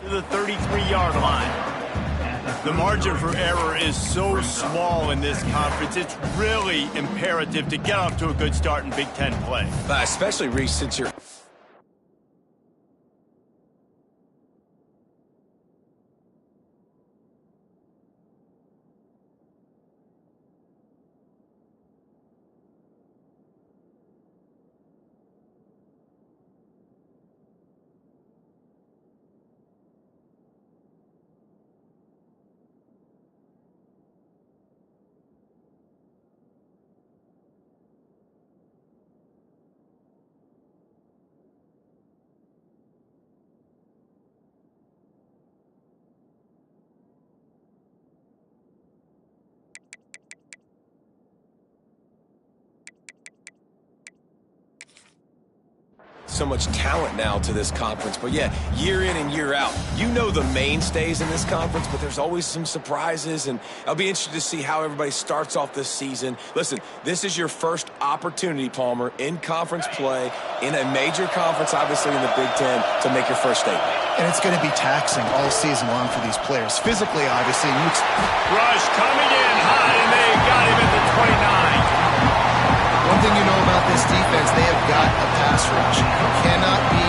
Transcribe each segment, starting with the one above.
to the 33-yard line. The margin for error is so small in this conference, it's really imperative to get off to a good start in Big Ten play. Especially, Reese, since you're... So much talent now to this conference. But yeah, year in and year out, you know the mainstays in this conference, but there's always some surprises, and I'll be interested to see how everybody starts off this season. Listen, this is your first opportunity, Palmer, in conference play, in a major conference, obviously in the Big Ten, to make your first statement. And it's going to be taxing all season long for these players. Physically, obviously. Rush coming in high, and they got him at the 29. One thing you know about this defense, they have got a pass rush. You cannot be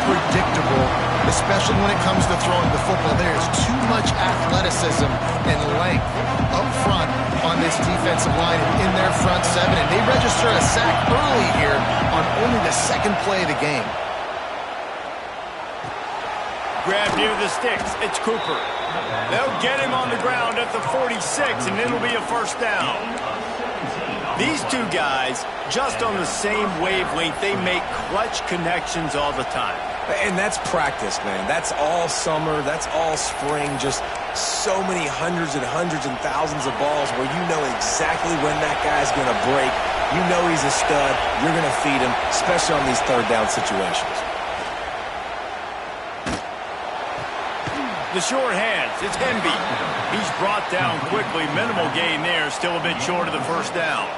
predictable, especially when it comes to throwing the football. There is too much athleticism and length up front on this defensive line and in their front seven. And they register a sack early here on only the second play of the game. Grab near the sticks. It's Cooper. They'll get him on the ground at the 46, and it'll be a first down. These two guys, just on the same wavelength, they make clutch connections all the time. And that's practice, man. That's all summer. That's all spring. Just so many hundreds and thousands of balls where you know exactly when that guy's going to break. You know he's a stud. You're going to feed him, especially on these third down situations. The short hands, it's Hemby. He's brought down quickly. Minimal gain there, still a bit short of the first down.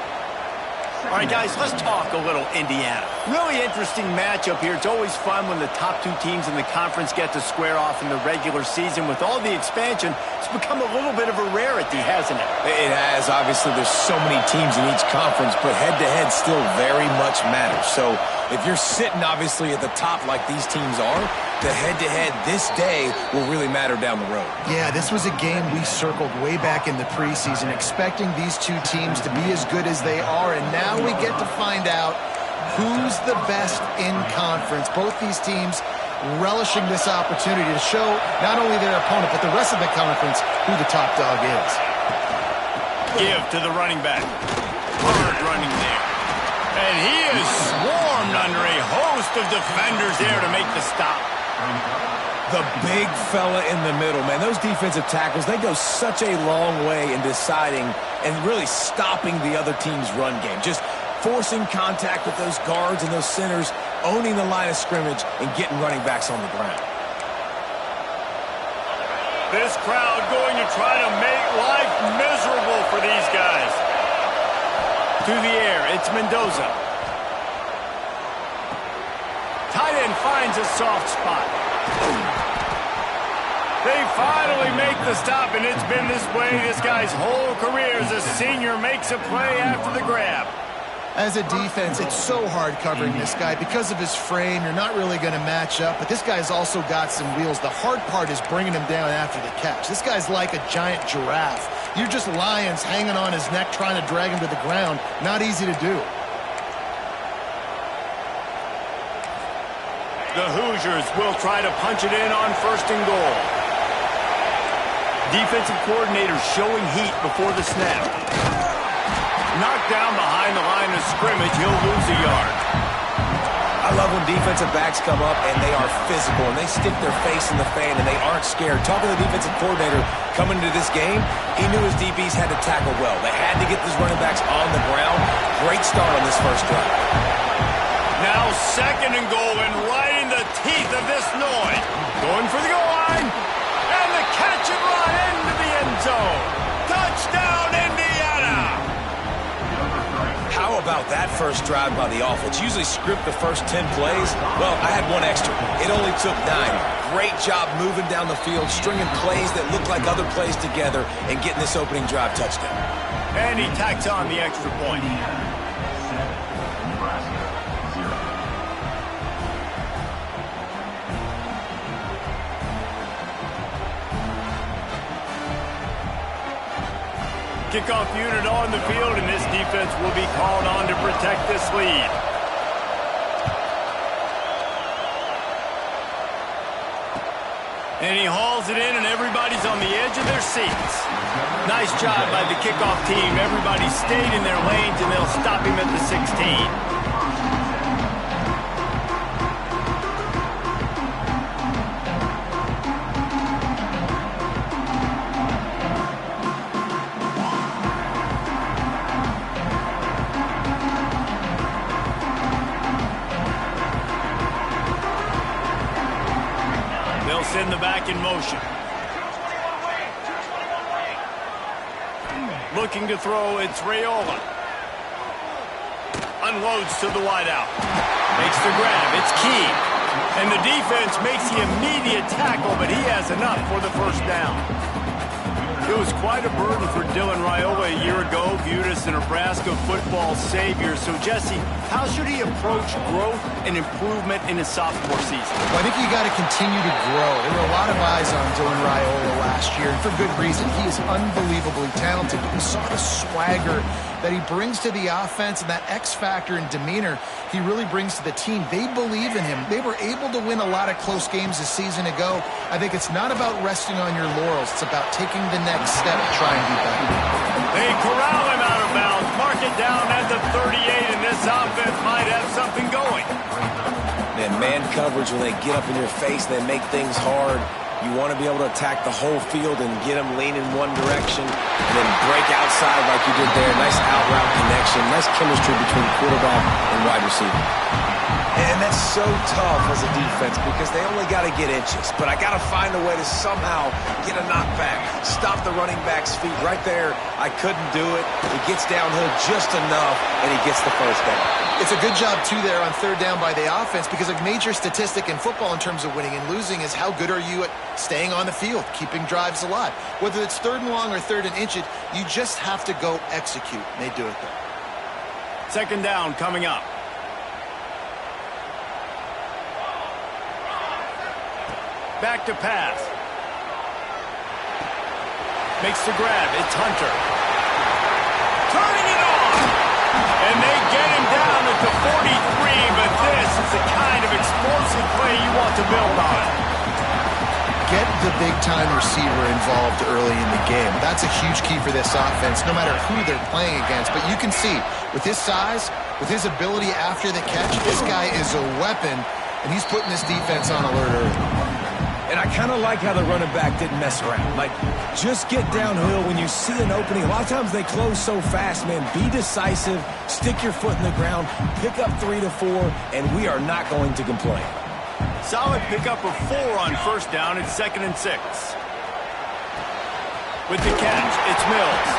All right, guys, let's talk a little Indiana. Really interesting matchup here. It's always fun when the top two teams in the conference get to square off in the regular season. With all the expansion, it's become a little bit of a rarity, hasn't it? It has. Obviously, there's so many teams in each conference, but head-to-head still very much matters. So if you're sitting, obviously, at the top like these teams are, the head-to-head this day will really matter down the road. Yeah, this was a game we circled way back in the preseason, expecting these two teams to be as good as they are, and now we get to find out who's the best in conference. Both these teams relishing this opportunity to show not only their opponent, but the rest of the conference who the top dog is. Give to the running back. Hard running there. And he is swarmed under a host of defenders there to make the stop. The big fella in the middle, man. Those defensive tackles, they go such a long way in deciding and really stopping the other team's run game. Just forcing contact with those guards and those centers, owning the line of scrimmage, and getting running backs on the ground. This crowd going to try to make life miserable for these guys. To the air, it's Mendoza. Tight end finds a soft spot. They finally make the stop, and it's been this way this guy's whole career as a senior. Makes a play after the grab. As a defense, it's so hard covering this guy. Because of his frame, you're not really going to match up, but this guy's also got some wheels. The hard part is bringing him down after the catch. This guy's like a giant giraffe. You're just lions hanging on his neck trying to drag him to the ground. Not easy to do. The Hoosiers will try to punch it in on first and goal. Defensive coordinator showing heat before the snap. Knocked down behind the line of scrimmage, he'll lose a yard. I love when defensive backs come up and they are physical and they stick their face in the fan and they aren't scared. Talking to the defensive coordinator coming into this game, he knew his DBs had to tackle well. They had to get these running backs on the ground. Great start on this first drive. Now second and goal and right in the teeth of this noise. Going for the goal line. And the catch and run into the end zone. Touchdown, Indiana! How about about that first drive by the offense? Usually script the first 10 plays. Well, I had one extra. It only took 9. Great job moving down the field, stringing plays that look like other plays together, and getting this opening drive touchdown. And he tacks on the extra point. Kickoff unit on the field, and this defense will be called on to protect this lead. And he hauls it in, and everybody's on the edge of their seats. Nice job by the kickoff team. Everybody stayed in their lanes, and they'll stop him at the 16. Send the back in motion. Looking to throw, it's Raiola. Unloads to the wideout. Makes the grab, it's Key. And the defense makes the immediate tackle, but he has enough for the first down. It was quite a burden for Dylan Raiola a year ago, viewed as the Nebraska football savior. So, Jesse, how should he approach growth and improvement in his sophomore season? Well, I think you got to continue to grow. There were a lot of eyes on Dylan Raiola last year, and for good reason. He is unbelievably talented, but we saw the swagger that he brings to the offense and that X factor and demeanor he really brings to the team. They believe in him. They were able to win a lot of close games a season ago. I think it's not about resting on your laurels. It's about taking the next step to try and be better. They corral him out of bounds. Mark it down at the 38, and this offense might have something going. Man coverage, when they get up in your face, they make things hard. You want to be able to attack the whole field and get them leaning one direction and then break outside like you did there. Nice out route connection. Nice chemistry between quarterback and wide receiver. And that's so tough as a defense because they only got to get inches. But I got to find a way to somehow get a knockback, stop the running back's feet. Right there, I couldn't do it. He gets downhill just enough, and he gets the first down. It's a good job, too, there on third down by the offense because a major statistic in football in terms of winning and losing is how good are you at staying on the field, keeping drives alive. Whether it's third and long or third and inch, you just have to go execute. And they do it there. Second down coming up. Back to pass. Makes the grab. It's Hunter. Turning it on. And they get him down at the 43, but this is the kind of explosive play you want to build on. Get the big-time receiver involved early in the game. That's a huge key for this offense, no matter who they're playing against. But you can see, with his size, with his ability after the catch, this guy is a weapon, and he's putting this defense on alert early. And I kind of like how the running back didn't mess around. Like, just get downhill when you see an opening. A lot of times they close so fast, man. Be decisive, stick your foot in the ground, pick up 3 to 4, and we are not going to complain. Solid pickup of 4 on first down. It's 2nd and 6. With the catch, it's Mills.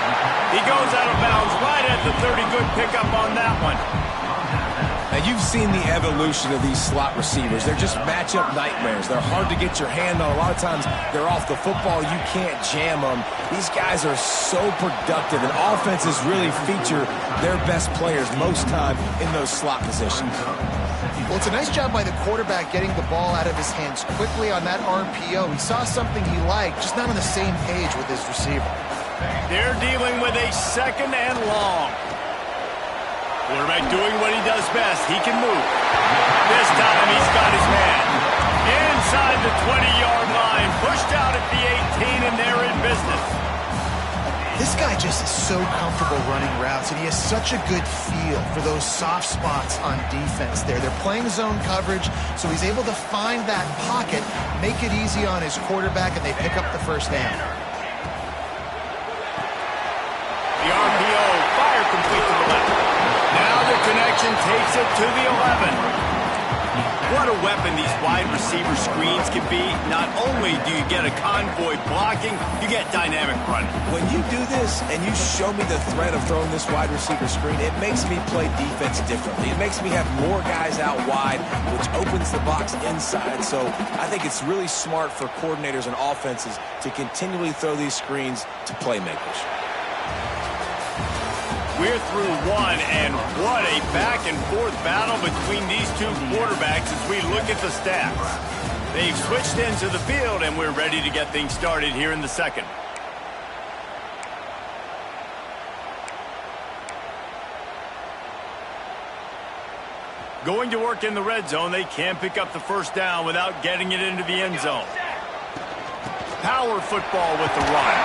He goes out of bounds right at the 30. Good pickup on that one. Now, you've seen the evolution of these slot receivers. They're just matchup nightmares. They're hard to get your hand on. A lot of times, they're off the football. You can't jam them. These guys are so productive, and offenses really feature their best players most time in those slot positions. Well, it's a nice job by the quarterback getting the ball out of his hands quickly on that RPO. He saw something he liked, just not on the same page with his receiver. They're dealing with a 2nd and long. Quarterback doing what he does best. He can move. This time he's got his man. Inside the 20-yard line. Pushed out at the 18, and they're in business. This guy just is so comfortable running routes, and he has such a good feel for those soft spots on defense there. They're playing zone coverage, so he's able to find that pocket, make it easy on his quarterback, and they pick up the first down. The RPO, fire complete to the left. Now the connection takes it to the 11. What a weapon these wide receiver screens can be. Not only do you get a convoy blocking, you get dynamic running. When you do this and you show me the threat of throwing this wide receiver screen, it makes me play defense differently. It makes me have more guys out wide, which opens the box inside. So I think it's really smart for coordinators and offenses to continually throw these screens to playmakers. We're through one, and what a back-and-forth battle between these two quarterbacks as we look at the stats. They've switched into the field, and we're ready to get things started here in the second. Going to work in the red zone, they can't pick up the first down without getting it into the end zone. Power football with the run.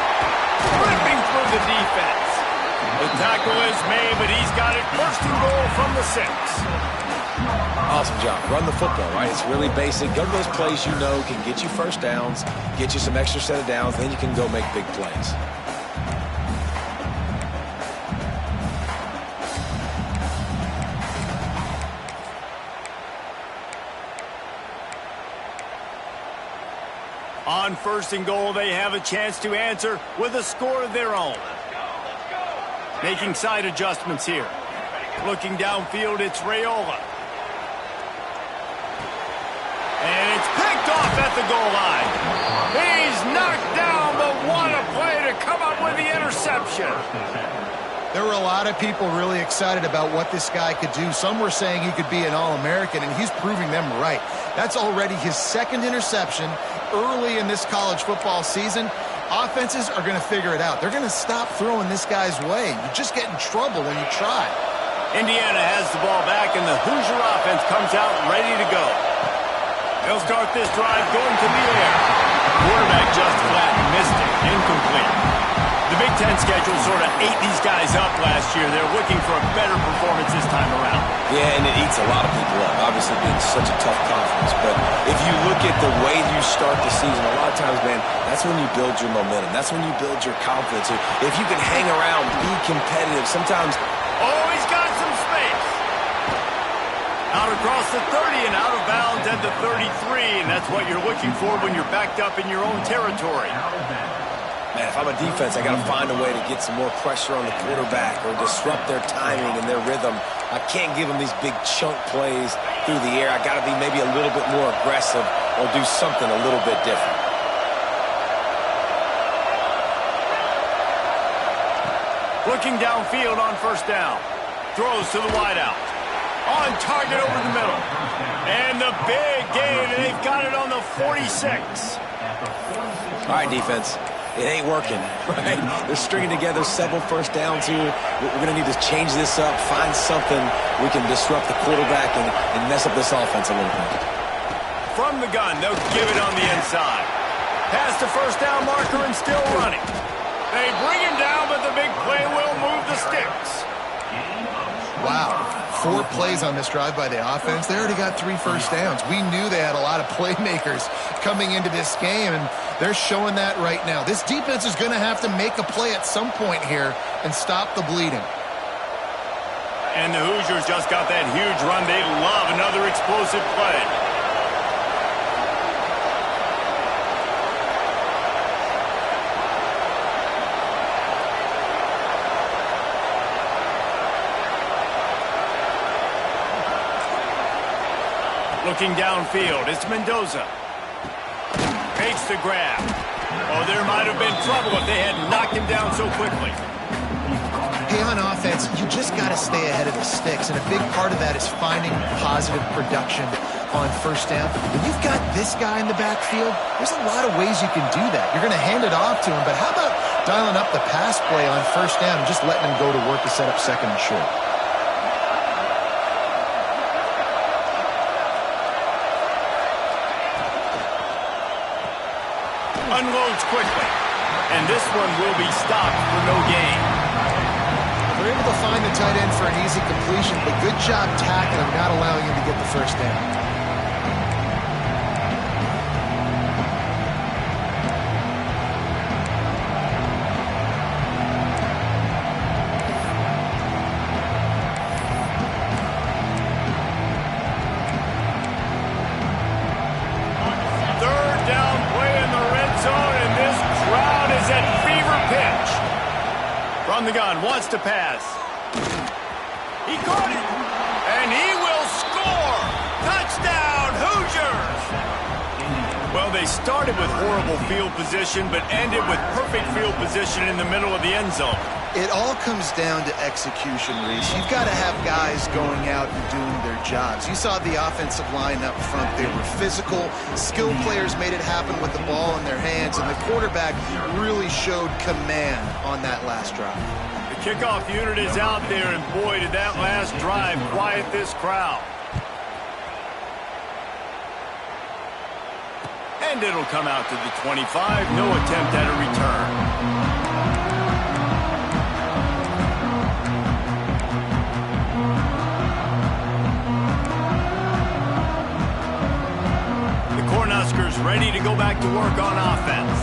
Ripping through the defense. The tackle is made, but he's got it first and goal from the 6. Awesome job. Run the football, right? It's really basic. Go to those plays you know can get you first downs, get you some extra set of downs, then you can go make big plays. On first and goal, they have a chance to answer with a score of their own. Making side adjustments here. Looking downfield, it's Raiola. And it's picked off at the goal line. He's knocked down, but what a play to come up with the interception. There were a lot of people really excited about what this guy could do. Some were saying he could be an All-American, and he's proving them right. That's already his second interception early in this college football season. Offenses are going to figure it out. They're going to stop throwing this guy's way. You just get in trouble when you try. Indiana has the ball back, and the Hoosier offense comes out ready to go. They'll start this drive going to the air. Quarterback just flat missed it. Incomplete. The Big Ten schedule sort of ate these guys up last year. They're looking for a better performance this time around. Yeah, and it eats a lot of people up, obviously being such a tough conference. But if you look at the way you start the season, a lot of times, man, that's when you build your momentum. That's when you build your confidence. If you can hang around, be competitive, sometimes... Oh, he's got some space. Out across the 30 and out of bounds at the 33, and that's what you're looking for when you're backed up in your own territory. Man, if I'm a defense, I got to find a way to get some more pressure on the quarterback or disrupt their timing and their rhythm. I can't give them these big chunk plays through the air. I got to be maybe a little bit more aggressive or do something a little bit different. Looking downfield on first down. Throws to the wideout. On target over the middle. And the big gain, and they've got it on the 46. All right, defense. It ain't working, right? They're stringing together several first downs here. We're going to need to change this up, find something we can disrupt the quarterback and mess up this offense a little bit. From the gun, they'll give it on the inside. Past the first down marker and still running. They bring him down, but the big play will move the sticks. Wow. 4 plays on this drive by the offense. They already got 3 first downs. We knew they had a lot of playmakers coming into this game, and they're showing that right now. This defense is going to have to make a play at some point here and stop the bleeding. And the Hoosiers just got that huge run. They love another explosive play. Looking downfield, it's Mendoza. Makes the grab. Oh, there might have been trouble if they had knocked him down so quickly. Hey, on offense, you just got to stay ahead of the sticks, and a big part of that is finding positive production on first down. When you've got this guy in the backfield, there's a lot of ways you can do that. You're going to hand it off to him, but how about dialing up the pass play on first down and just letting him go to work to set up second and short? Unloads quickly, and this one will be stopped for no gain. They're able to find the tight end for an easy completion, but good job tackling him, not allowing him to get the first down. From the gun, wants to pass. He caught it, and he will score! Touchdown, Hoosiers! Well, they started with horrible field position, but ended with perfect field position in the middle of the end zone. It all comes down to execution, Reese. You've got to have guys going out and doing their jobs. You saw the offensive line up front. They were physical. Skilled players made it happen with the ball in their hands, and the quarterback really showed command on that last drive. The kickoff unit is out there, and boy, did that last drive quiet this crowd. And it'll come out to the 25. No attempt at a return. Cornhuskers ready to go back to work on offense.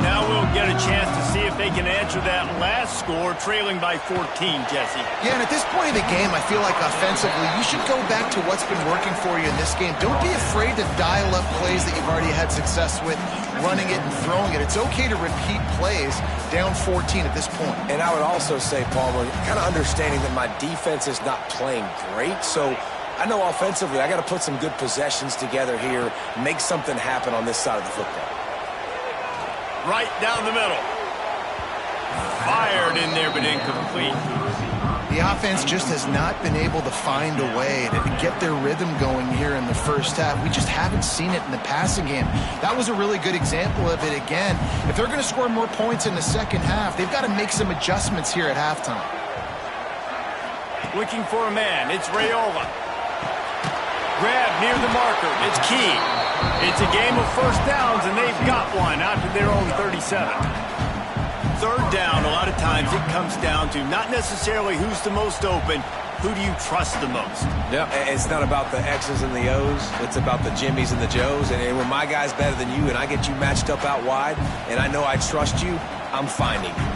Now we'll get a chance to see if they can answer that last score, trailing by 14, Jesse. Yeah, and at this point in the game, I feel like offensively, you should go back to what's been working for you in this game. Don't be afraid to dial up plays that you've already had success with, running it and throwing it. It's okay to repeat plays down 14 at this point. And I would also say, Palmer, kind of understanding that my defense is not playing great, so I know offensively I got to put some good possessions together here, make something happen on this side of the football. Right down the middle. Fired in there, but incomplete. The offense just has not been able to find a way to get their rhythm going here in the first half. We just haven't seen it in the passing game. That was a really good example of it again. If they're going to score more points in the second half, they've got to make some adjustments here at halftime. Looking for a man. It's Raiola. Grab near the marker. It's key. It's a game of first downs, and they've got one out to their own 37. Third down, a lot of times it comes down to not necessarily who's the most open, who do you trust the most? Yeah, it's not about the X's and the O's. It's about the Jimmys and the Joes. And when my guy's better than you and I get you matched up out wide, and I know I trust you, I'm finding you.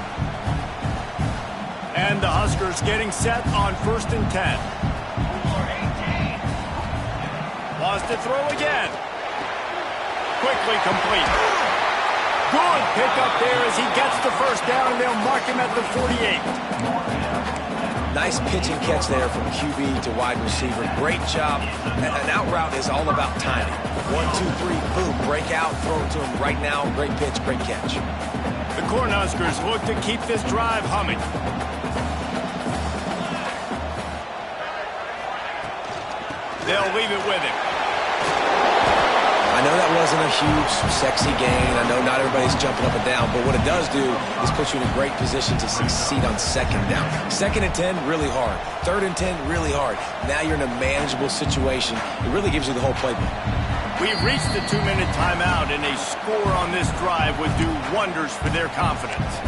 And the Huskers getting set on 1st and 10. Wants to throw again. Quickly complete. Good pickup there as he gets the first down, and they'll mark him at the 48. Nice pitch and catch there from QB to wide receiver. Great job. An out route is all about timing. 1, 2, 3, boom, break out, throw it to him right now. Great pitch, great catch. The Cornhuskers look to keep this drive humming. They'll leave it with him. I know that wasn't a huge, sexy gain. I know not everybody's jumping up and down, but what it does do is put you in a great position to succeed on second down. 2nd and 10, really hard. 3rd and 10, really hard. Now you're in a manageable situation. It really gives you the whole playbook. We've reached the 2-minute timeout, and a score on this drive would do wonders for their confidence.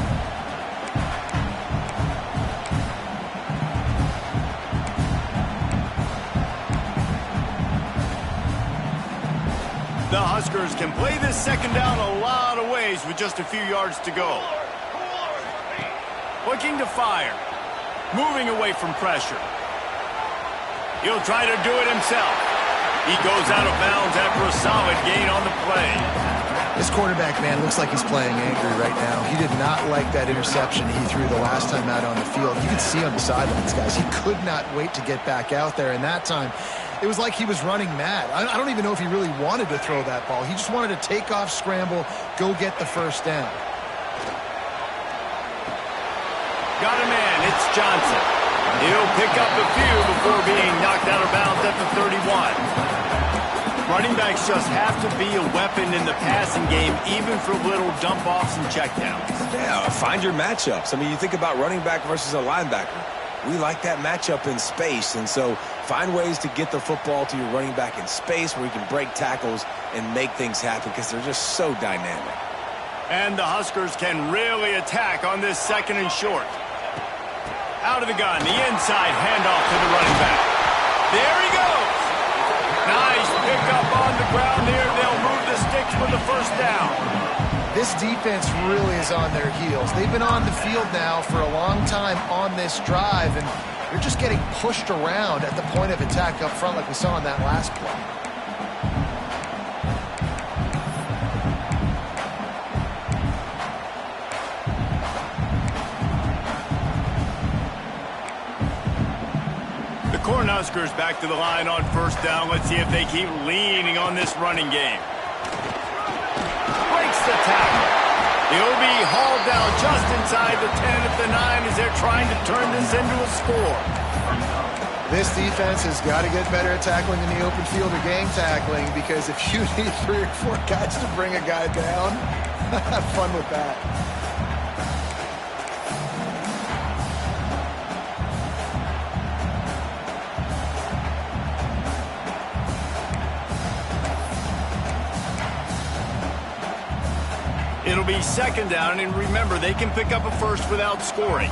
The Huskers can play this second down a lot of ways with just a few yards to go. Looking to fire. Moving away from pressure. He'll try to do it himself. He goes out of bounds after a solid gain on the play. This quarterback, man, looks like he's playing angry right now. He did not like that interception he threw the last time out on the field. You can see on the sidelines, guys, he could not wait to get back out there. And that time, it was like he was running mad. I don't even know if he really wanted to throw that ball. He just wanted to take off, scramble, go get the first down. Got a man. It's Johnson. He'll pick up a few before being knocked out of bounds at the 31. Running backs just have to be a weapon in the passing game, even for little dump-offs and checkdowns. Yeah, find your matchups. I mean, you think about running back versus a linebacker. We like that matchup in space, and so find ways to get the football to your running back in space where you can break tackles and make things happen because they're just so dynamic. And the Huskers can really attack on this 2nd and short. Out of the gun, the inside handoff to the running back. There he goes. Nice pickup on the ground there. They'll move the sticks for the first down. This defense really is on their heels. They've been on the field now for a long time on this drive, and they're just getting pushed around at the point of attack up front like we saw in that last play. Huskers back to the line on first down. Let's see if they keep leaning on this running game. Breaks the tackle. He'll be hauled down just inside the 10 at the 9 as they're trying to turn this into a score. This defense has got to get better at tackling in the open field or gang tackling, because if you need 3 or 4 guys to bring a guy down, have fun with that. It'll be second down, and remember, they can pick up a first without scoring.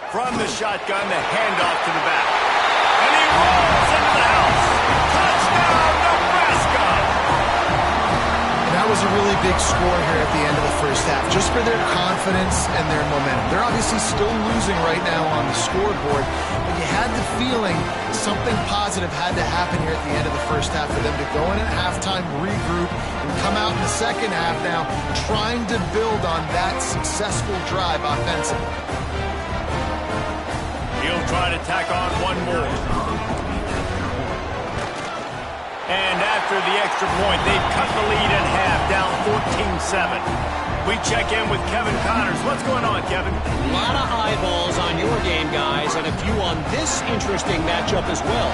From the shotgun, the handoff to the back. And he rolls into the house. Touchdown, Nebraska! And that was a really big score here at the end of the first half, just for their confidence and their momentum. They're obviously still losing right now on the scoreboard, but you had the feeling something positive had to happen here at the end of the first half for them to go in at halftime, regroup, and come out in the second half now trying to build on that successful drive offensively. He'll try to tack on one more. And after the extra point, they've cut the lead in half, down 14-7. We check in with Kevin Connors. What's going on, Kevin? A lot of eyeballs on your game, guys, and a few on this interesting matchup as well.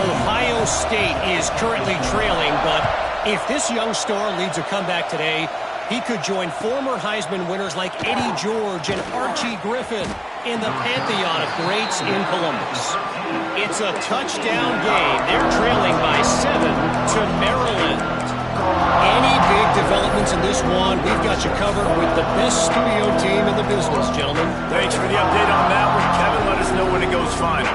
Ohio State is currently trailing, but if this young star leads a comeback today, he could join former Heisman winners like Eddie George and Archie Griffin in the pantheon of greats in Columbus. It's a touchdown game. They're trailing by 7 to Maryland. Any big developments in this one, we've got you covered with the best studio team in the business, gentlemen. Thanks for the update on that one, Kevin. Let us know when it goes final.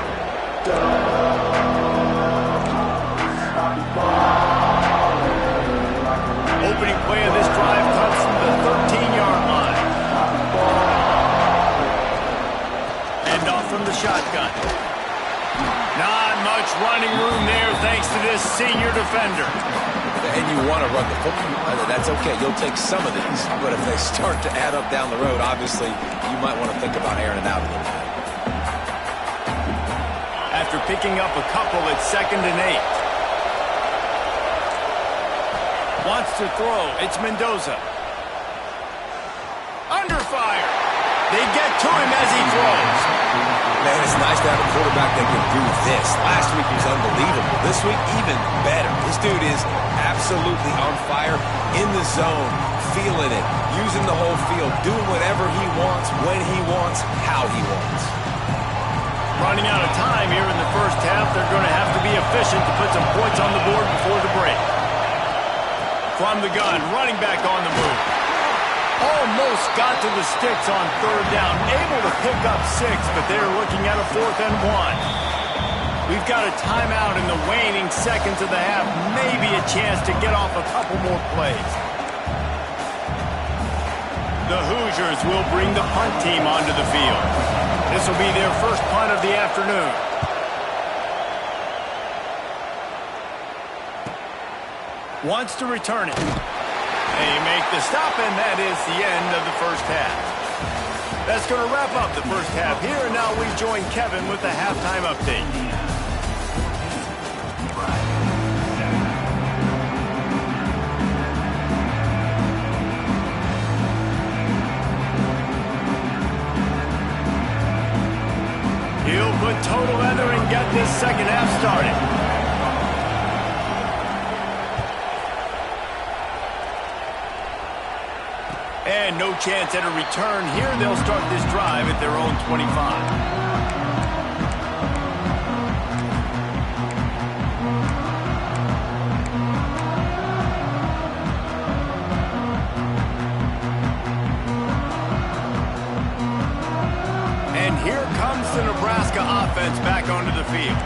Opening play of this drive comes from the 13-yard line. And off from the shotgun. Not much running room there thanks to this senior defender. And you want to run the football. That's okay. You'll take some of these. But if they start to add up down the road, obviously, you might want to think about airing it out a little bit. After picking up a couple, it's 2nd and 8. Wants to throw. It's Mendoza. Under fire. They get to him as he throws. Man, it's nice to have a quarterback that can do this. Last week he was unbelievable. This week, even better. This dude is absolutely on fire, in the zone, feeling it, using the whole field, doing whatever he wants, when he wants, how he wants. Running out of time here in the first half. They're going to have to be efficient to put some points on the board before the break. From the gun, running back on the move. Almost got to the sticks on 3rd down. Able to pick up 6, but they're looking at a 4th and 1. We've got a timeout in the waning seconds of the half. Maybe a chance to get off a couple more plays. The Hoosiers will bring the punt team onto the field. This will be their first punt of the afternoon. Wants to return it. They make the stop, and that is the end of the first half. That's going to wrap up the first half here, and now we join Kevin with the halftime update. He'll put total leather and get this second half started. And no chance at a return here. They'll start this drive at their own 25. And here comes the Nebraska offense back onto the field.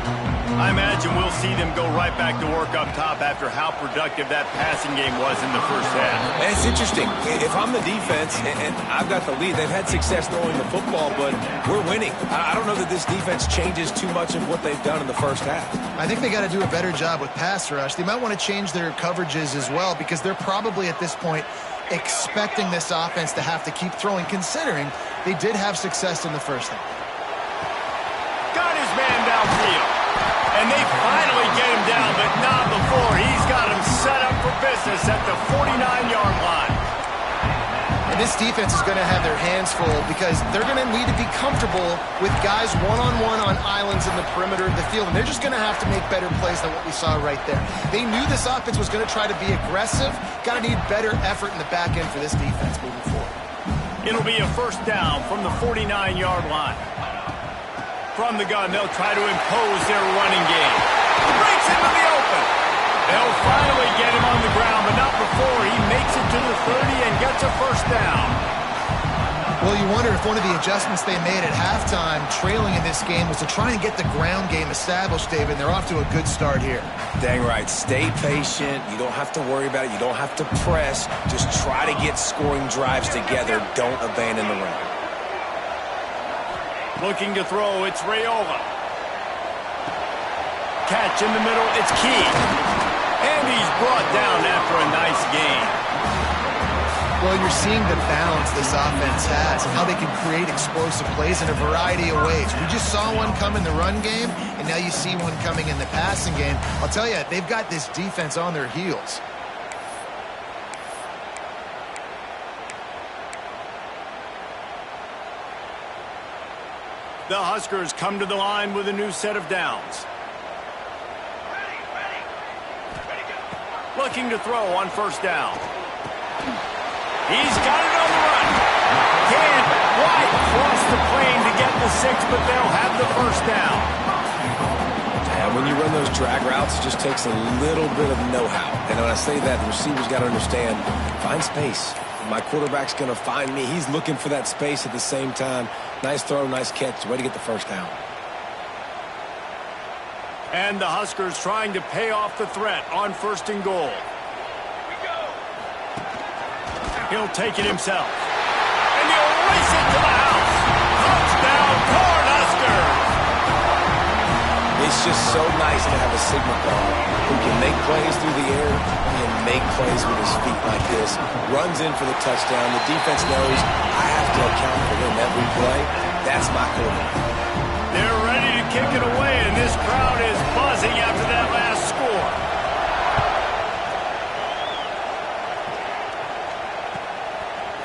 I imagine we'll see them go right back to work up top after how productive that passing game was in the first half. And it's interesting. If I'm the defense and I've got the lead, they've had success throwing the football, but we're winning. I don't know that this defense changes too much of what they've done in the first half. I think they got to do a better job with pass rush. They might want to change their coverages as well, because they're probably at this point expecting this offense to have to keep throwing, considering they did have success in the first half. field. And they finally get him down, but not before. He's got him set up for business at the 49-yard line. And this defense is going to have their hands full because they're going to need to be comfortable with guys one-on-one on islands in the perimeter of the field. And they're just going to have to make better plays than what we saw right there. They knew this offense was going to try to be aggressive. Got to need better effort in the back end for this defense moving forward. It'll be a first down from the 49-yard line. From the gun, they'll try to impose their running game. He breaks into the open. They'll finally get him on the ground, but not before he makes it to the 30 and gets a first down. Well, you wonder if one of the adjustments they made at halftime, trailing in this game, was to try and get the ground game established, David. They're off to a good start here. Dang right. Stay patient. You don't have to worry about it. You don't have to press. Just try to get scoring drives together. Don't abandon the run. Looking to throw, it's Raiola. Catch in the middle, it's Key. And he's brought down after a nice gain. Well, you're seeing the balance this offense has and how they can create explosive plays in a variety of ways. We just saw one come in the run game, and now you see one coming in the passing game. I'll tell you, they've got this defense on their heels. The Huskers come to the line with a new set of downs. Looking to throw on first down. He's got it on the run. Can't quite cross the plane to get the 6, but they'll have the first down. And when you run those drag routes, it just takes a little bit of know-how. And when I say that, the receiver's got to understand, find space. My quarterback's going to find me. He's looking for that space at the same time. Nice throw, nice catch. Way to get the first down. And the Huskers trying to pay off the threat on first and goal. He'll take it himself. And he'll race it to the house. Touchdown, Cornhuskers! It's just so nice to have a signal guard who can make plays through the air and make plays with his feet like this. Runs in for the touchdown. The defense knows I have to account for him every play. That's my quarterback. They're ready to kick it away, and this crowd is buzzing after that last score.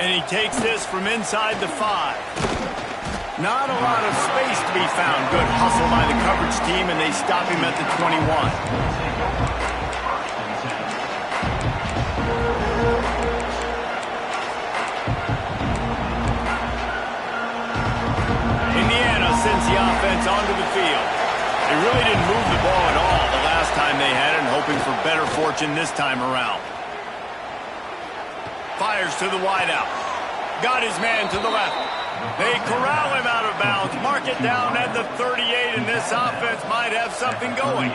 And he takes this from inside the 5. Not a lot of space to be found. Good hustle by the coverage team, and they stop him at the 21. Indiana sends the offense onto the field. They really didn't move the ball at all the last time they had it, and hoping for better fortune this time around. Fires to the wideout. Got his man to the left. They corral him out of bounds. Mark it down at the 38, and this offense might have something going.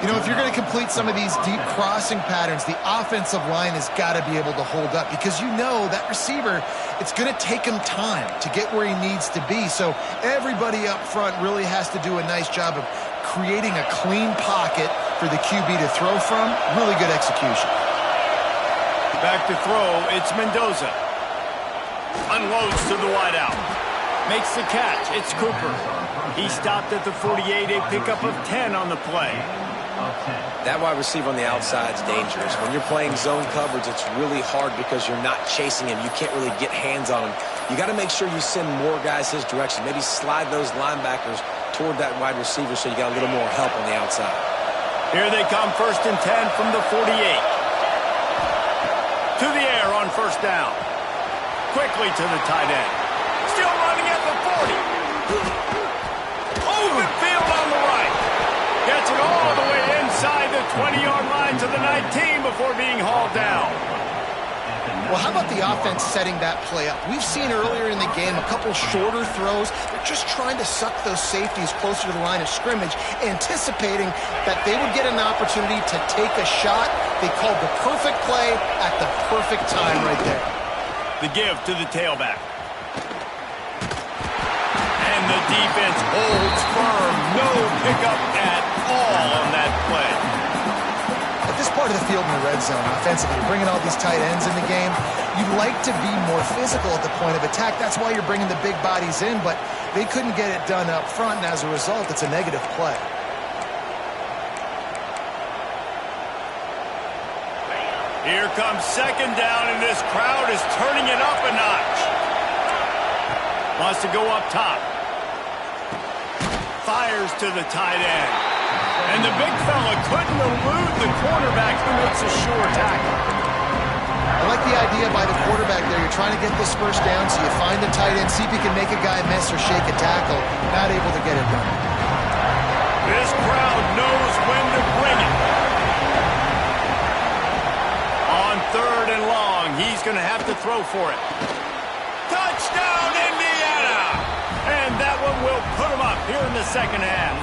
You know, if you're going to complete some of these deep crossing patterns, the offensive line has got to be able to hold up because you know that receiver, it's going to take him time to get where he needs to be. So everybody up front really has to do a nice job of creating a clean pocket for the QB to throw from. Really good execution. Back to throw, it's Mendoza. Unloads to the wideout. Makes the catch, it's Cooper. He stopped at the 48, a pickup of 10 on the play. That wide receiver on the outside is dangerous. When you're playing zone coverage, it's really hard because you're not chasing him. You can't really get hands on him. You got to make sure you send more guys his direction. Maybe slide those linebackers toward that wide receiver so you got a little more help on the outside. Here they come, first and 10 from the 48. To the air on first down. Quickly to the tight end. Still running at the 40. Open field on the right. Gets it all the way inside the 20-yard line to the 19 before being hauled down. Well, how about the offense setting that play up? We've seen earlier in the game a couple shorter throws. They're just trying to suck those safeties closer to the line of scrimmage, anticipating that they would get an opportunity to take a shot. They called the perfect play at the perfect time right there. The give to the tailback. And the defense holds firm. No pickup at all on that play. At this part of the field in the red zone offensively. You're bringing all these tight ends in the game. You'd like to be more physical at the point of attack. That's why you're bringing the big bodies in, but they couldn't get it done up front, and as a result, it's a negative play. Here comes second down, and this crowd is turning it up a notch. Wants to go up top. Fires to the tight end. And the big fella couldn't elude the quarterback who makes a sure tackle. I like the idea by the quarterback there. You're trying to get this first down, so you find the tight end, see if you can make a guy miss or shake a tackle. Not able to get it done. This crowd knows when to bring it. On third and long, he's going to have to throw for it. Touchdown, Indiana! And that one will put him up here in the second half.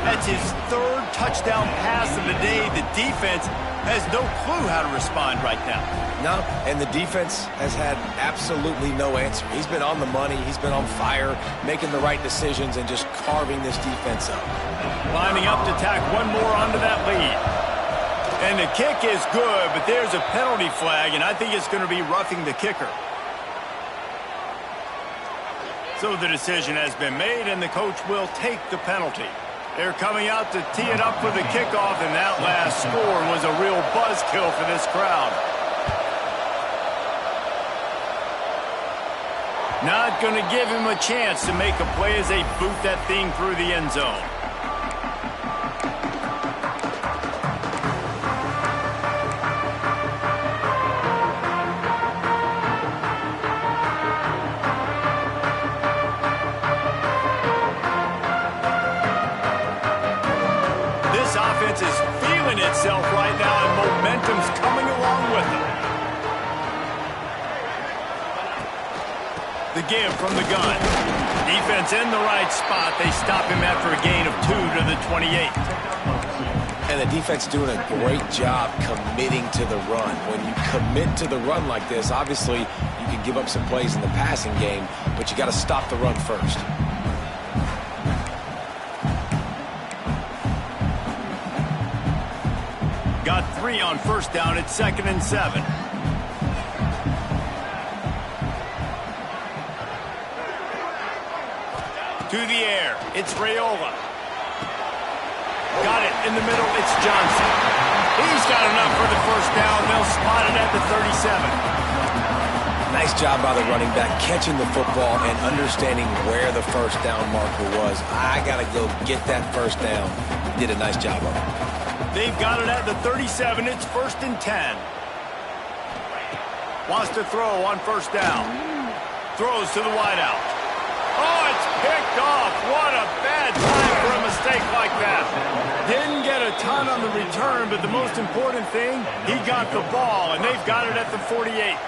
That's his third touchdown pass of the day. The defense has no clue how to respond right now. No, and the defense has had absolutely no answer. He's been on the money. He's been on fire, making the right decisions and just carving this defense up. Lining up to tack one more onto that lead. And the kick is good, but there's a penalty flag, and I think it's going to be roughing the kicker. So the decision has been made, and the coach will take the penalty. They're coming out to tee it up for the kickoff, and that last score was a real buzzkill for this crowd. Not going to give him a chance to make a play as they boot that thing through the end zone. Is feeling itself right now, and momentum's coming along with them. The give from the gun. Defense in the right spot. They stop him after a gain of 2 to the 28. And the defense doing a great job committing to the run. When you commit to the run like this, obviously you can give up some plays in the passing game, but you got to stop the run first. Got 3 on first down at 2nd and 7. To the air, it's Raiola. Got it in the middle, it's Johnson. He's got enough for the first down. They'll spot it at the 37. Nice job by the running back, catching the football and understanding where the first down marker was. I got to go get that first down. He did a nice job of it. They've got it at the 37. It's 1st and 10. Wants to throw on first down. Throws to the wideout. Oh, it's picked off. What a bad time for a mistake like that. Didn't get a ton on the return, but the most important thing, he got the ball, and they've got it at the 48.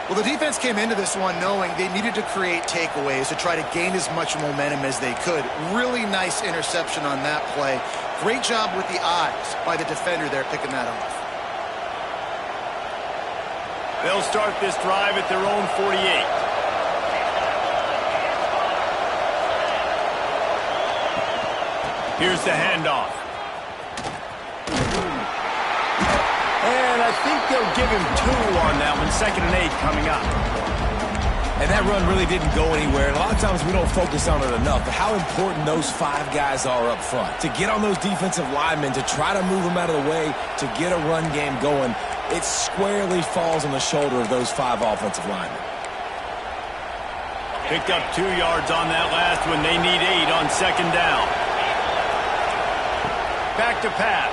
Well, the defense came into this one knowing they needed to create takeaways to try to gain as much momentum as they could. Really nice interception on that play. Great job with the eyes by the defender there picking that off. They'll start this drive at their own 48. Here's the handoff. And I think they'll give him 2 on that one. 2nd and 8 coming up. And that run really didn't go anywhere. And a lot of times we don't focus on it enough, but how important those 5 guys are up front. To get on those defensive linemen, to try to move them out of the way, to get a run game going, it squarely falls on the shoulder of those 5 offensive linemen. Picked up 2 yards on that last one. They need 8 on 2nd down. Back to pass.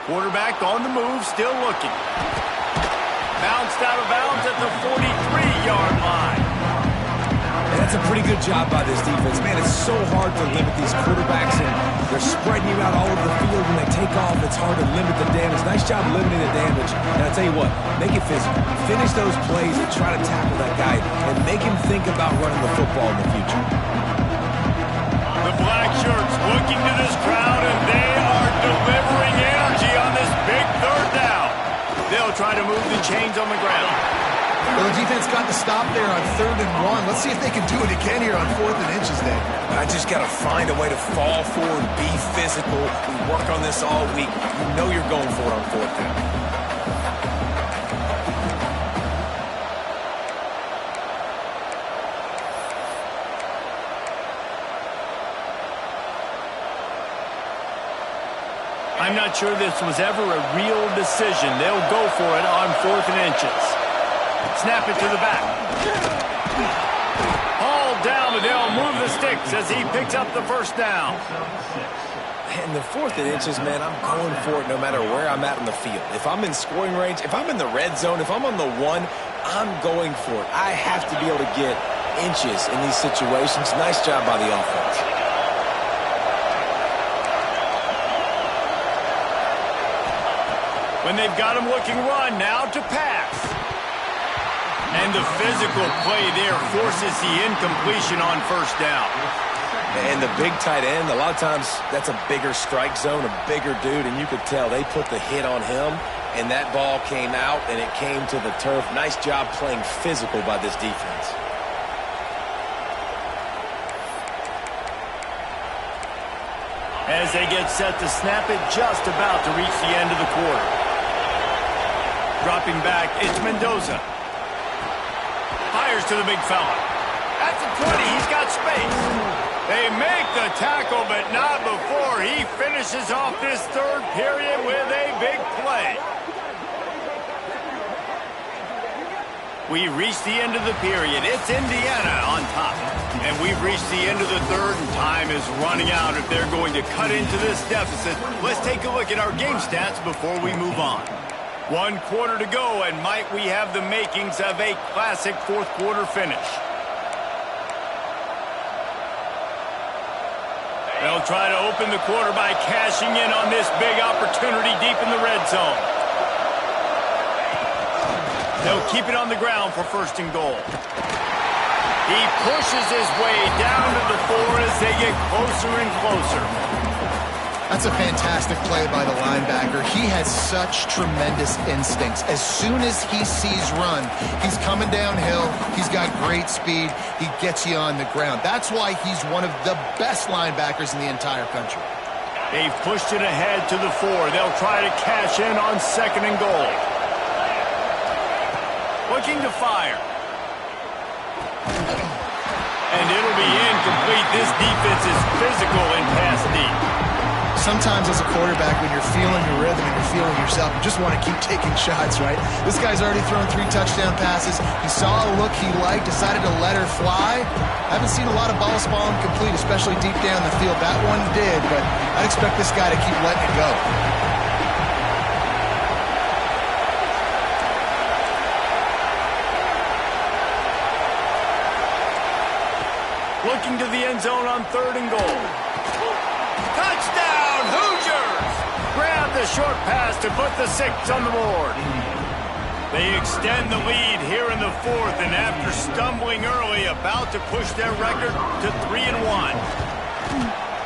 Quarterback on the move, still looking. Bounced out of bounds at the 43-yard line. And that's a pretty good job by this defense. Man, it's so hard to limit these quarterbacks, and they're spreading you out all over the field. When they take off, it's hard to limit the damage. Nice job limiting the damage. And I'll tell you what, make it physical. Finish those plays and try to tackle that guy and make him think about running the football in the future. The black shirts looking to this crowd, and they are delivering energy on this big 3rd down. They'll try to move the chains on the ground. Well, the defense got the stop there on 3rd and 1. Let's see if they can do it again here on 4th and inches, Dave. I just got to find a way to fall forward, be physical. We work on this all week. You know you're going for it on 4th down. I'm not sure this was ever a real decision. They'll go for it on 4th and inches. Snap it to the back. Hauled down, but they'll move the sticks as he picks up the first down. And the 4th and inches, man, I'm going for it no matter where I'm at in the field. If I'm in scoring range, if I'm in the red zone, if I'm on the 1, I'm going for it. I have to be able to get inches in these situations. Nice job by the offense. When they've got him looking run, now to pass. And the physical play there forces the incompletion on 1st down. And the big tight end, a lot of times that's a bigger strike zone, a bigger dude, and you could tell they put the hit on him, and that ball came out, and it came to the turf. Nice job playing physical by this defense. As they get set to snap it, just about to reach the end of the quarter. Dropping back, it's Mendoza. Fires to the big fella. At the 20, he's got space. They make the tackle, but not before he finishes off this 3rd period with a big play. We reached the end of the period. It's Indiana on top. And we've reached the end of the 3rd, and time is running out if they're going to cut into this deficit. Let's take a look at our game stats before we move on. 1 quarter to go, and might we have the makings of a classic 4th quarter finish. They'll try to open the quarter by cashing in on this big opportunity deep in the red zone. They'll keep it on the ground for 1st and goal. He pushes his way down to the 4 as they get closer and closer. That's a fantastic play by the linebacker. He has such tremendous instincts. As soon as he sees run, he's coming downhill. He's got great speed. He gets you on the ground. That's why he's one of the best linebackers in the entire country. They've pushed it ahead to the 4. They'll try to cash in on 2nd and goal. Looking to fire. And it'll be incomplete. This defense is physical and pass deep. Sometimes as a quarterback, when you're feeling your rhythm and you're feeling yourself, you just want to keep taking shots, right? This guy's already thrown 3 touchdown passes. He saw a look he liked, decided to let her fly. Haven't seen a lot of balls falling complete, especially deep down the field. That one did, but I'd expect this guy to keep letting it go. Looking to the end zone on 3rd and goal. Touchdown, Hoosiers! Grab the short pass to put the 6 on the board. They extend the lead here in the 4th, and after stumbling early, about to push their record to 3-1.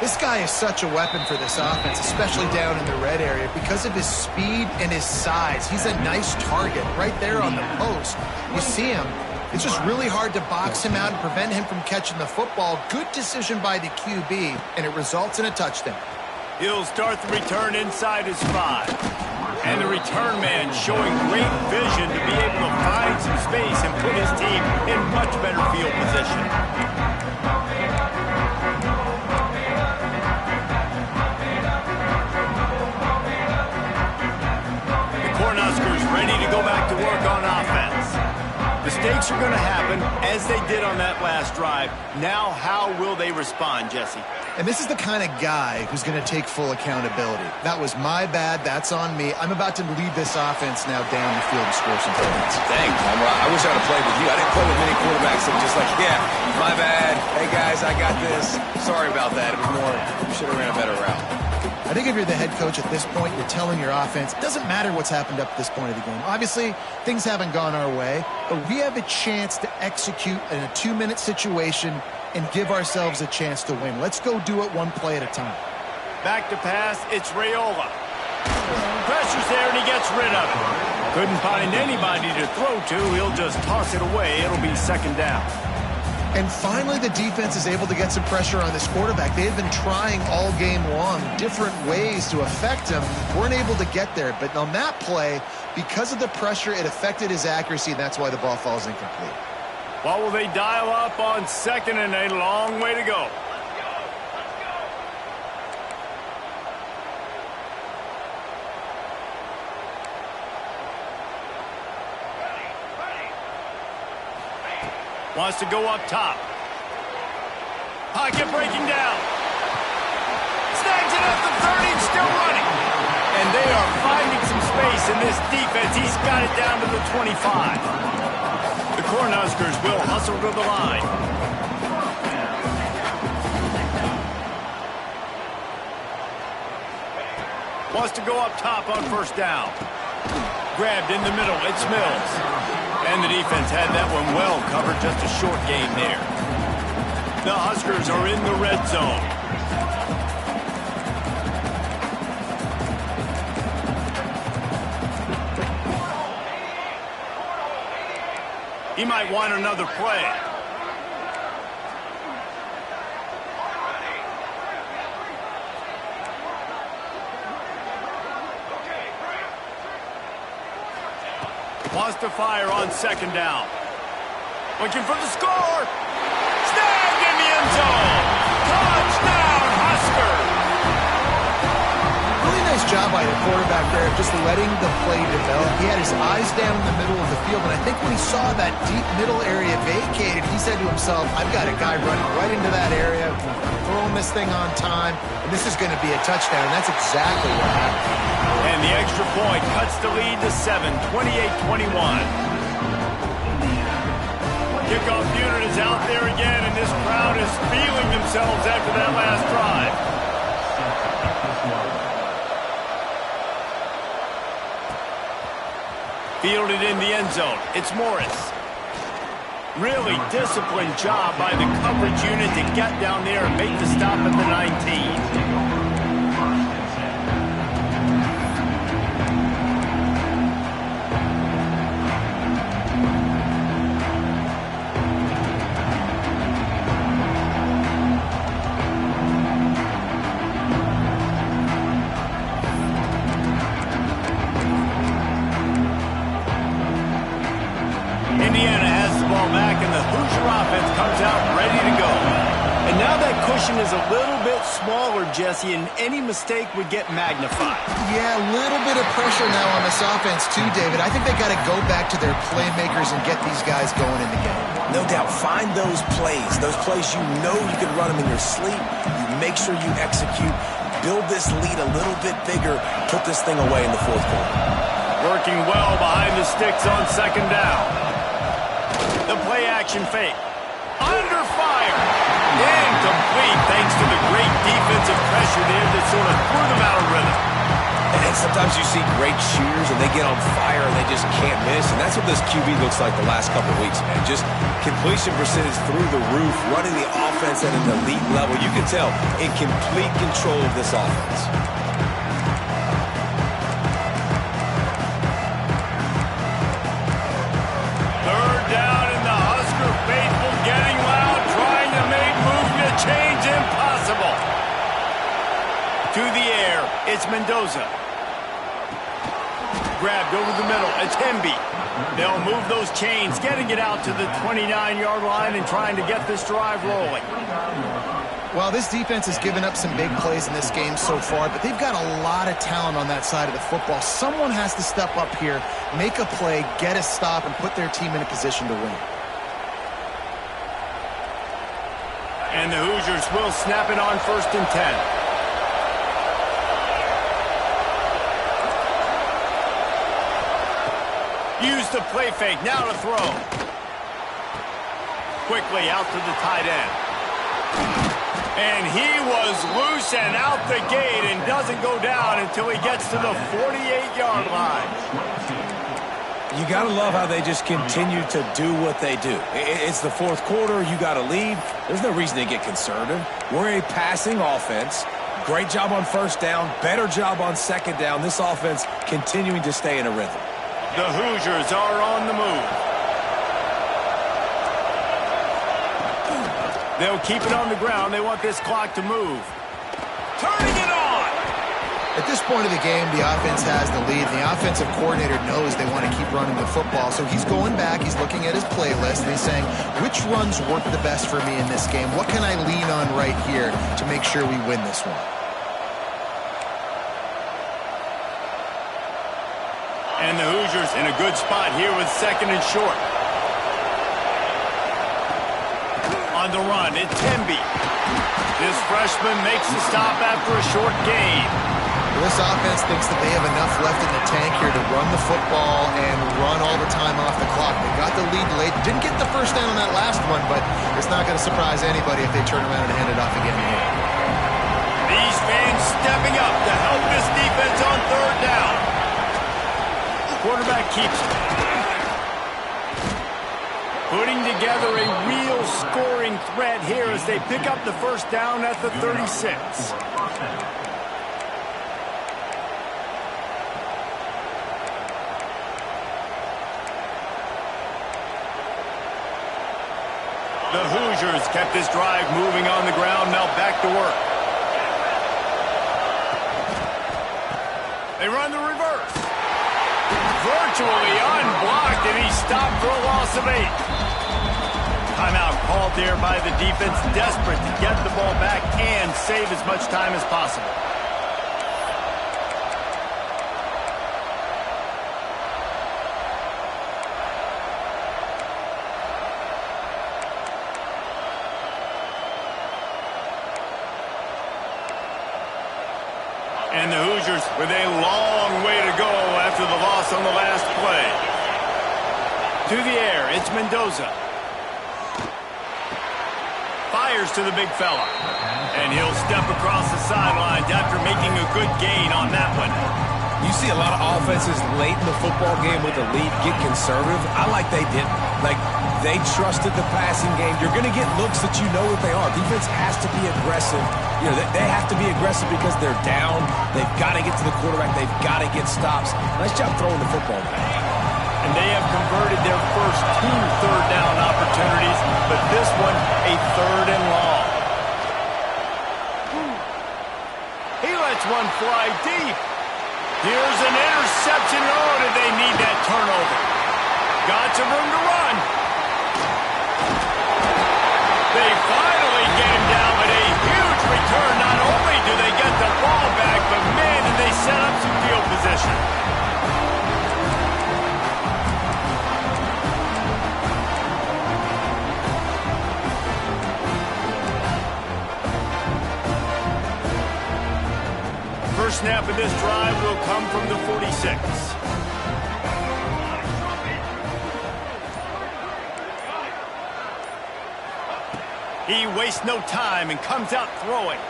This guy is such a weapon for this offense, especially down in the red area, because of his speed and his size. He's a nice target right there on the post. You see him. It's just really hard to box him out and prevent him from catching the football. Good decision by the QB, and it results in a touchdown. He'll start the return inside his 5. And the return man showing great vision to be able to find some space and put his team in much better field position. The Cornhuskers ready to go back to work on offense. Mistakes are going to happen, as they did on that last drive. Now, how will they respond, Jesse? And this is the kind of guy who's going to take full accountability. That was my bad. That's on me. I'm about to lead this offense now down the field and score some points. Dang, I wish I'd have played with you. I didn't play with many quarterbacks that were just like, yeah, my bad. Hey, guys, I got this. Sorry about that. It was more, we should have ran a better route. I think if you're the head coach at this point, you're telling your offense, it doesn't matter what's happened up to this point of the game. Obviously, things haven't gone our way, but we have a chance to execute in a 2-minute situation and give ourselves a chance to win. Let's go do it one play at a time. Back to pass, it's Raiola. Pressure's there, and he gets rid of it. Couldn't find anybody to throw to. He'll just toss it away. It'll be second down. And finally, the defense is able to get some pressure on this quarterback. They've been trying all game long different ways to affect him. Weren't able to get there. But on that play, because of the pressure, it affected his accuracy, and that's why the ball falls incomplete. What will they dial up on second and a long way to go? Wants to go up top. Pocket breaking down. Snags it at the 30, still running. And they are finding some space in this defense. He's got it down to the 25. The Cornhuskers will hustle to the line. Wants to go up top on first down. Grabbed in the middle. It's Mills. And the defense had that one well covered. Just a short game there. The Huskers are in the red zone. He might want another play. Wants to fire on second down. Looking for the score. Snagged in the end zone. Touchdown, Huskers. Really nice job by the quarterback there, just letting the play develop. He had his eyes down in the middle of the field, and I think when he saw that deep middle area vacated, he said to himself, I've got a guy running right into that area, throwing this thing on time, and this is going to be a touchdown, and that's exactly what happened. And the extra point cuts the lead to 7, 28-21. Kickoff unit is out there again, and this crowd is feeling themselves after that last drive. Fielded in the end zone. It's Morris. Really disciplined job by the coverage unit to get down there and make the stop at the 19. Is a little bit smaller, Jesse, and any mistake would get magnified. Yeah, a little bit of pressure now on this offense too, David. I think they got to go back to their playmakers and get these guys going in the game. No doubt. Find those plays you know you can run them in your sleep. You make sure you execute. Build this lead a little bit bigger. Put this thing away in the fourth quarter. Working well behind the sticks on second down. The play action fake. Under fire. Incomplete thanks to the great defensive pressure there that sort of threw them out of rhythm. And sometimes you see great shooters and they get on fire and they just can't miss. And that's what this QB looks like the last couple of weeks, man. Just completion percentage through the roof, running the offense at an elite level. You can tell in complete control of this offense. Third down and the Husker faithful getting loud, trying to make movement change impossible. To the air, it's Mendoza. Grabbed over the middle, it's Hemby. They'll move those chains, getting it out to the 29-yard line and trying to get this drive rolling. Well, this defense has given up some big plays in this game so far, but they've got a lot of talent on that side of the football. Someone has to step up here, make a play, get a stop, and put their team in a position to win. And the Hoosiers will snap it on 1st and 10. Use the play fake, now to throw. Quickly out to the tight end. And he was loose and out the gate and doesn't go down until he gets to the 48-yard line. You got to love how they just continue to do what they do. It's the fourth quarter. You got to lead. There's no reason to get conservative. We're a passing offense. Great job on first down. Better job on second down. This offense continuing to stay in a rhythm. The Hoosiers are on the move. They'll keep it on the ground. They want this clock to move. Turning it on. At this point of the game, the offense has the lead. The offensive coordinator knows they want to keep running the football. So he's going back, he's looking at his playlist, and he's saying, which runs work the best for me in this game? What can I lean on right here to make sure we win this one? And the Hoosiers in a good spot here with 2nd and short. On the run, it's Temby. This freshman makes the stop after a short gain. This offense thinks that they have enough left in the tank here to run the football and run all the time off the clock. They got the lead late. Didn't get the first down on that last one, but it's not going to surprise anybody if they turn around and hand it off again here. These fans stepping up to help this defense on 3rd down. Quarterback keeps it. Putting together a real scoring threat here as they pick up the first down at the 36. The Hoosiers kept this drive moving on the ground, now back to work. They run the reverse. Virtually unblocked, and he's stopped for a loss of 8. Timeout called there by the defense, desperate to get the ball back and save as much time as possible. And the Hoosiers with a long way to go after the loss on the last play. To the air, it's Mendoza. Fires to the big fella. And he'll step across the sidelines after making a good gain on that one. You see a lot of offenses late in the football game with the lead get conservative. I like they didn't. Like, they trusted the passing game. You're going to get looks that you know what they are. Defense has to be aggressive. You know, they have to be aggressive because they're down. They've got to get to the quarterback. They've got to get stops. Nice job throwing the football back. And they have converted their first 2 third down opportunities, but this one a 3rd and long. He lets one fly deep. Here's an interception. Oh, did they need that turnover? Got some room to run. They finally get him down, but a huge return. Not only do they get the ball back, but man, did they set up some field position. First snap of this drive will come from the 46. He wastes no time and comes out throwing.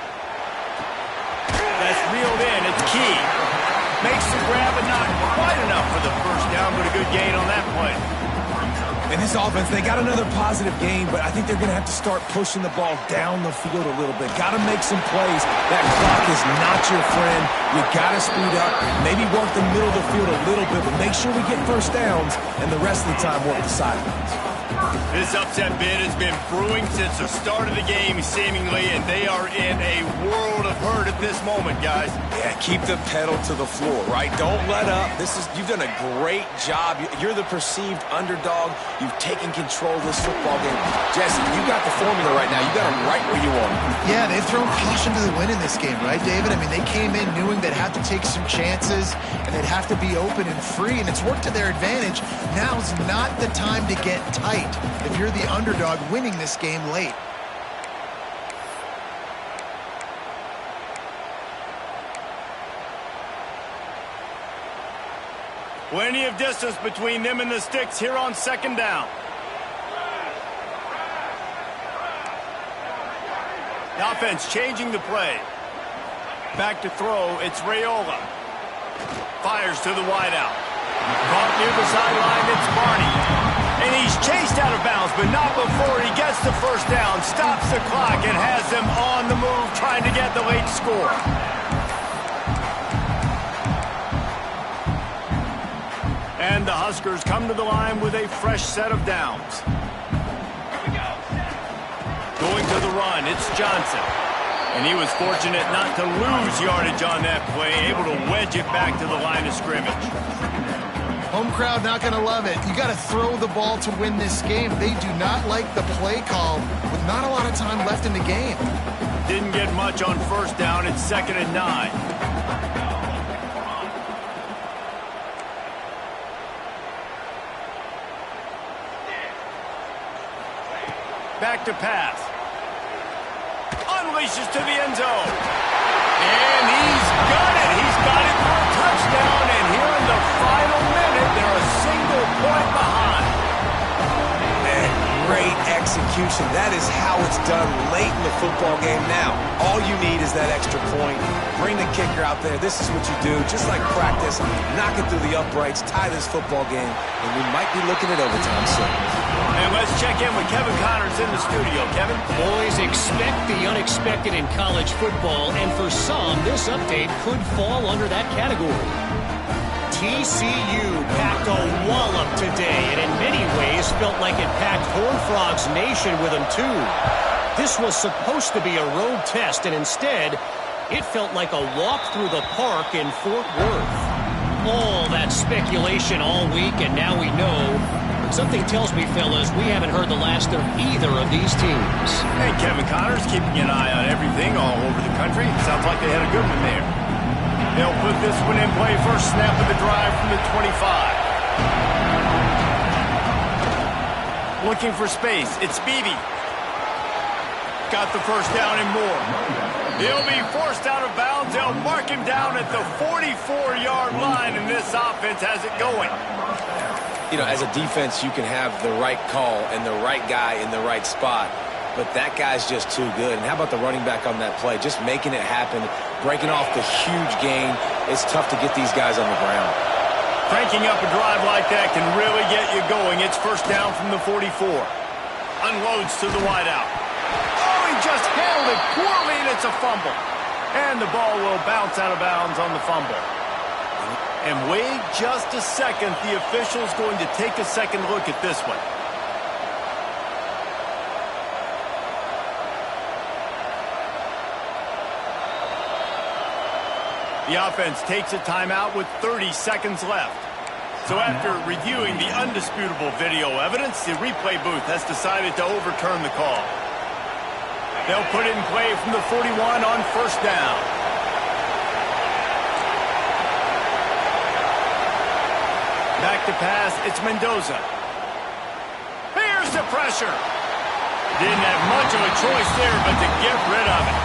That's reeled in. It's Key. Makes the grab, but not quite enough for the first down, but a good gain on that play. And this offense, they got another positive game, but I think they're going to have to start pushing the ball down the field a little bit. Got to make some plays. That clock is not your friend. You got to speed up, maybe work the middle of the field a little bit, but make sure we get first downs, and the rest of the time work the sidelines. This upset bid has been brewing since the start of the game, seemingly, and they are in a world of hurt at this moment, guys. Yeah, keep the pedal to the floor, right? Don't let up. You've done a great job. You're the perceived underdog. You've taken control of this football game. Jesse, you got the formula right now. You got them right where you want them. Yeah, they've thrown caution to the wind in this game, right, David? I mean, they came in knowing they'd have to take some chances, and they'd have to be open and free, and it's worked to their advantage. Now's not the time to get tight if you're the underdog winning this game late. Plenty of distance between them and the sticks here on 2nd down. The offense changing the play. Back to throw, it's Raiola. Fires to the wideout. Caught near the sideline, it's Barney. And he's chased out of bounds, but not before he gets the first down, stops the clock, and has them on the move trying to get the late score. And the Huskers come to the line with a fresh set of downs. Going to the run, it's Johnson. And he was fortunate not to lose yardage on that play, able to wedge it back to the line of scrimmage. Home crowd not going to love it. You got to throw the ball to win this game. They do not like the play call with not a lot of time left in the game. Didn't get much on first down. It's 2nd and 9. Back to pass. Unleashes to the end zone. And he's got it. He's got it for a touchdown. And here in the final minute, they're a single point behind. Man, great execution. That is how it's done late in the football game now. All you need is that extra point. Bring the kicker out there. This is what you do. Just like practice, knock it through the uprights, tie this football game, and we might be looking at overtime soon. And let's check in with Kevin Connors in the studio. Kevin? Boys, expect the unexpected in college football, and for some, this update could fall under that category. TCU packed a wallop today, and in many ways felt like it packed Horned Frogs Nation with them, too. This was supposed to be a road test, and instead, it felt like a walk through the park in Fort Worth. All that speculation all week, and now we know. Something tells me, fellas, we haven't heard the last of either of these teams. Hey, Kevin Connors keeping an eye on everything all over the country. Sounds like they had a good one there. They'll put this one in play. First snap of the drive from the 25. Looking for space. It's Beebe. Got the first down and more. He'll be forced out of bounds. They'll mark him down at the 44-yard line, and this offense has it going. You know, as a defense, you can have the right call and the right guy in the right spot, but that guy's just too good. And how about the running back on that play? Just making it happen, breaking off the huge gain. It's tough to get these guys on the ground. Cranking up a drive like that can really get you going. It's first down from the 44. Unloads to the wideout. Oh, he just handled it poorly, and it's a fumble. And the ball will bounce out of bounds on the fumble. And wait just a second. The official's going to take a second look at this one. The offense takes a timeout with 30 seconds left. So after reviewing the undisputable video evidence, the replay booth has decided to overturn the call. They'll put it in play from the 41 on first down. Back to pass, it's Mendoza. Here's the pressure. Didn't have much of a choice there, but to get rid of it.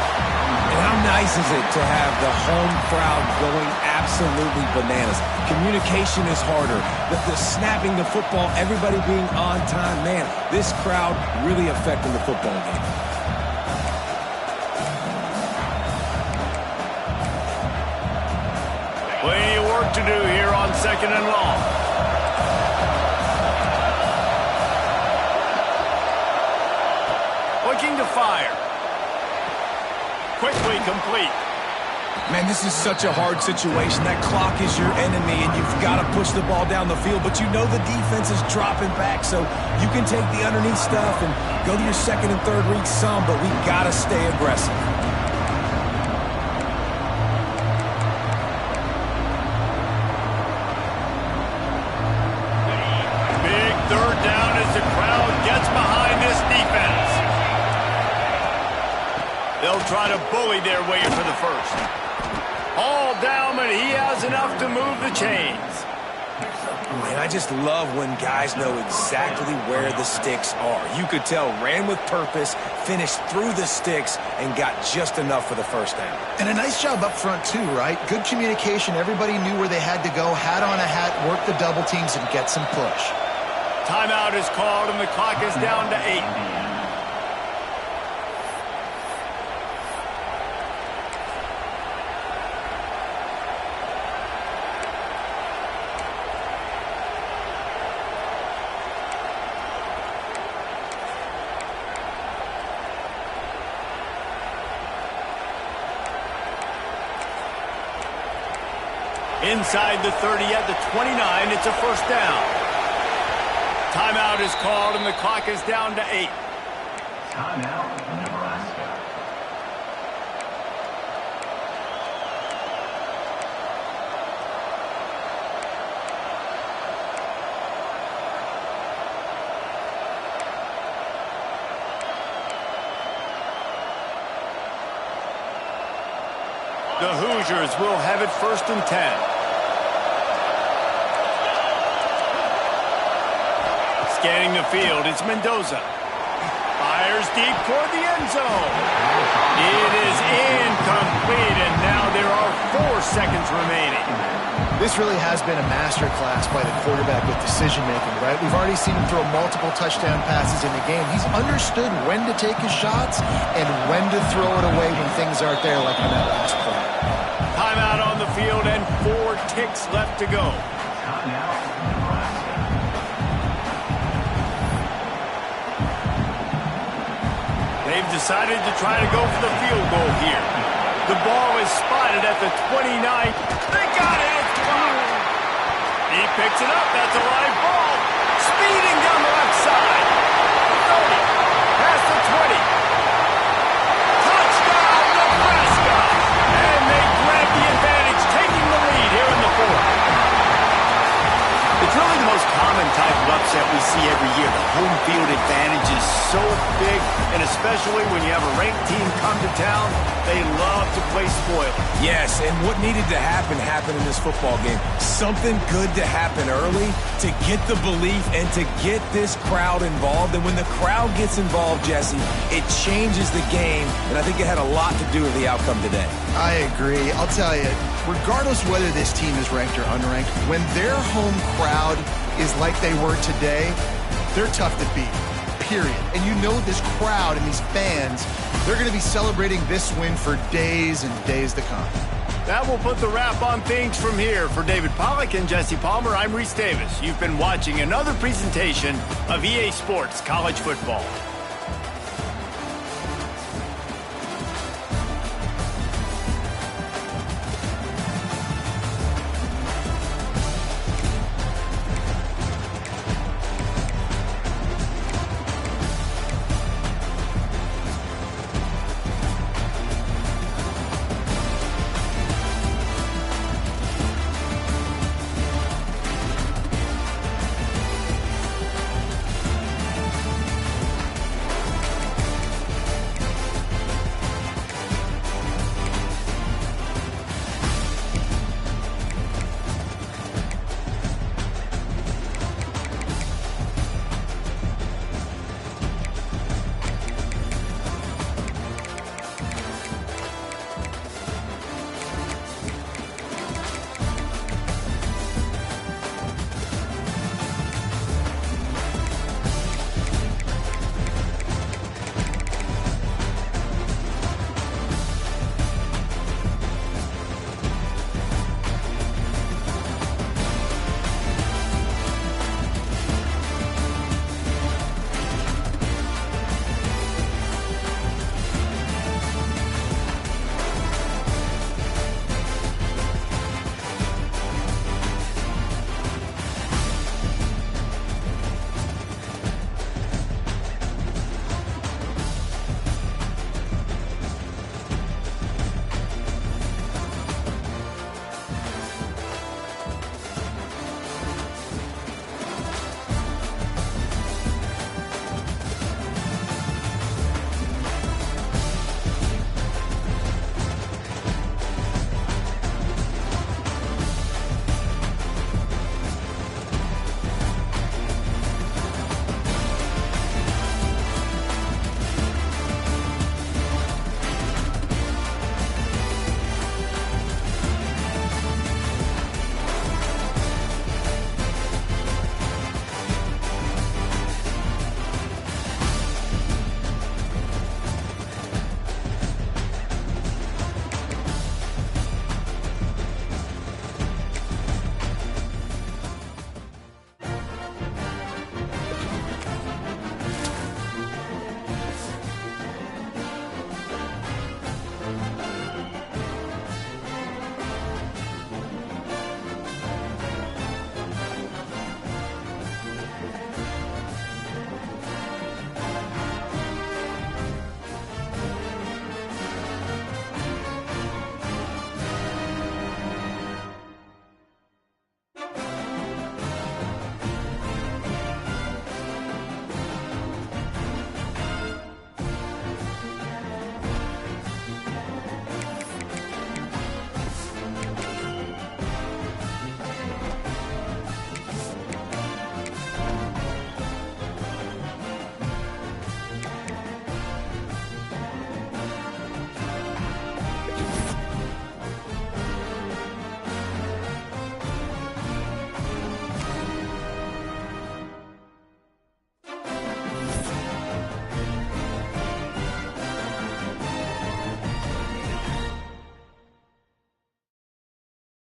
And how nice is it to have the home crowd going absolutely bananas? Communication is harder. The snapping the football, everybody being on time. Man, this crowd really affecting the football game. Plenty of work to do here on 2nd and long. Looking to fire. Quickly complete. Man, this is such a hard situation. That clock is your enemy, and you've got to push the ball down the field, but you know the defense is dropping back, so you can take the underneath stuff and go to your second and third read some, but we got to stay aggressive. Big third down as the crowd gets behind this defense. They'll try to bully their way for the first. All down, but he has enough to move the chains. Man, I just love when guys know exactly where the sticks are. You could tell ran with purpose, finished through the sticks, and got just enough for the first down. And a nice job up front, too, right? Good communication. Everybody knew where they had to go, hat on a hat, work the double teams, and get some push. Timeout is called, and the clock is down to 8. Inside the 30 at the 29, it's a first down. Timeout is called, and the clock is down to 8. Timeout, Nebraska. The Hoosiers will have it 1st and 10. Scanning the field, it's Mendoza. Fires deep toward the end zone. It is incomplete, and now there are 4 seconds remaining. This really has been a masterclass by the quarterback with decision-making, right? We've already seen him throw multiple touchdown passes in the game. He's understood when to take his shots and when to throw it away when things aren't there, like on that last play. Timeout on the field and 4 ticks left to go. Timeout, Nebraska. They've decided to try to go for the field goal here. The ball is spotted at the 29. They got it. It's blocked. He picks it up. That's a live ball. Speeding down the left side. 30. Past the 20. Touchdown, Nebraska. And they grab the advantage, taking the lead here in the 4th. It's really the most common type of upset we see every year. The home field advantage is so big, and especially when you have a ranked team come to town, they love to play spoiler. Yes, and what needed to happen happened in this football game. Something good to happen early to get the belief and to get this crowd involved. And when the crowd gets involved, Jesse, it changes the game, and I think it had a lot to do with the outcome today. I agree. I'll tell you, regardless whether this team is ranked or unranked, when their home crowd is like they were today, they're tough to beat, period. And you know this crowd and these fans, they're going to be celebrating this win for days and days to come. That will put the wrap on things from here. For David Pollack and Jesse Palmer, I'm Reese Davis. You've been watching another presentation of EA Sports College Football.